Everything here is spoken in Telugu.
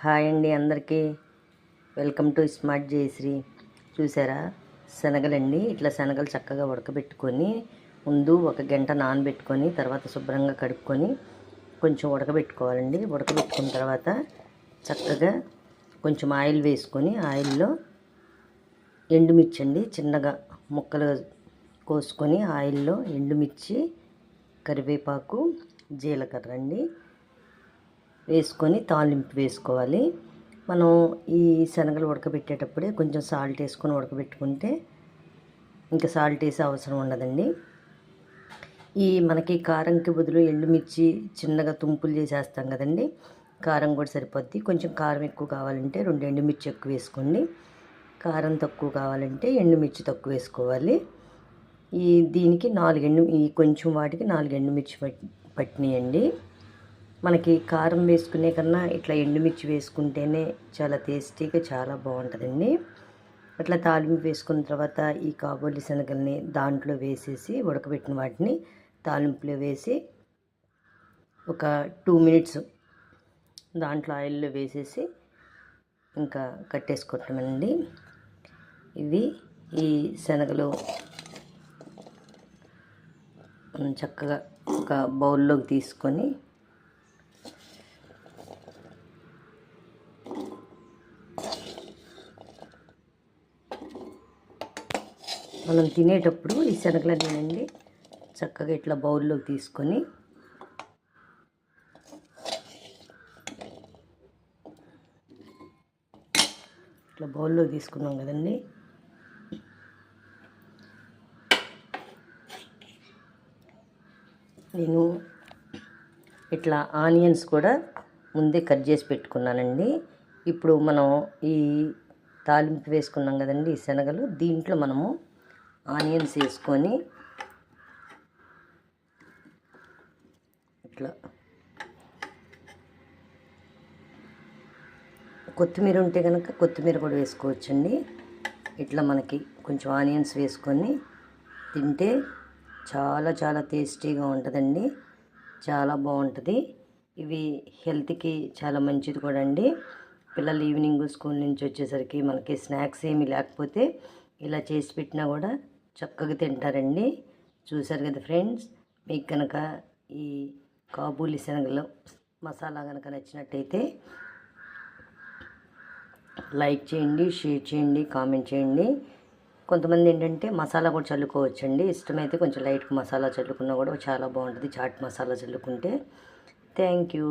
హాయ్ అండి అందరికీ వెల్కమ్ టు స్మార్ట్ జయశ్రీ. చూసారా శనగలండి, ఇట్లా శనగలు చక్కగా ఉడకబెట్టుకొని ముందు 1 గంట నానబెట్టుకొని తర్వాత శుభ్రంగా కడుక్కొని కొంచెం ఉడకబెట్టుకోవాలండి. ఉడకబెట్టుకున్న తర్వాత చక్కగా కొంచెం ఆయిల్ వేసుకొని ఆయిల్లో ఎండుమిర్చి అండి చిన్నగా ముక్కలు కోసుకొని ఆయిల్లో ఎండుమిర్చి, కరివేపాకు, జీలకర్ర అండి వేసుకొని తాలింపు వేసుకోవాలి. మనం ఈ శనగలు ఉడకబెట్టేటప్పుడే కొంచెం సాల్ట్ వేసుకొని ఉడకబెట్టుకుంటే ఇంకా సాల్ట్ వేసే అవసరం ఉండదండి. ఈ మనకి కారంకి బదులు ఎండుమిర్చి చిన్నగా తుంపులు చేసేస్తాం కదండి, కారం కూడా సరిపోద్ది. కొంచెం కారం ఎక్కువ కావాలంటే 2 ఎండుమిర్చి ఎక్కువ వేసుకోండి, కారం తక్కువ కావాలంటే ఎండుమిర్చి తక్కువ వేసుకోవాలి. దీనికి 4 ఈ కొంచెం వాటికి 4 ఎండుమిర్చి పట్టినాయండి. మనకి కారం వేసుకునే కన్నా ఇట్లా ఎండుమిర్చి వేసుకుంటేనే చాలా టేస్టీగా చాలా బాగుంటుందండి. అట్లా తాలింపు వేసుకున్న తర్వాత ఈ కాబోలి శనగల్ని దాంట్లో వేసేసి ఉడకబెట్టిన వాటిని తాలింపులో వేసి ఒక 2 మినిట్స్ దాంట్లో ఆయిల్లో వేసేసి ఇంకా కట్టేసుకుంటామండి. ఇవి ఈ శనగలు చక్కగా ఒక బౌల్లోకి తీసుకొని మనం తినేటప్పుడు ఈ శనగలన్నీ చక్కగా ఇట్లా బౌల్లోకి తీసుకొని ఇట్లా బౌల్లో తీసుకున్నాం కదండి, నేను ఇట్లా ఆనియన్స్ కూడా ముందే కట్ చేసి పెట్టుకున్నానండి. ఇప్పుడు మనం ఈ తాలింపు వేసుకున్నాం కదండి ఈ శనగలు, దీంట్లో మనము ఆనియన్స్ వేసుకొని ఇట్లా కొత్తిమీర ఉంటే కనుక కొత్తిమీర కూడా వేసుకోవచ్చండి. ఇట్లా మనకి కొంచెం ఆనియన్స్ వేసుకొని తింటే చాలా చాలా టేస్టీగా ఉంటుందండి, చాలా బాగుంటుంది. ఇవి హెల్త్కి చాలా మంచిది కూడా అండి. పిల్లలు ఈవినింగ్ స్కూల్ నుంచి వచ్చేసరికి మనకి స్నాక్స్ ఏమీ లేకపోతే ఇలా చేసి పెట్టినా కూడా చక్కగా తింటారండి. చూసారు కదా ఫ్రెండ్స్, మీకు కనుక ఈ కాబూలి శనగలు మసాలా కనుక నచ్చినట్టయితే లైక్ చేయండి, షేర్ చేయండి, కామెంట్ చేయండి. కొంతమంది ఏంటంటే మసాలా కూడా చల్లుకోవచ్చండి, ఇష్టమైతే కొంచెం లైట్గా మసాలా చల్లుకున్నా కూడా చాలా బాగుంటుంది, చాట్ మసాలా చల్లుకుంటే. Thank you.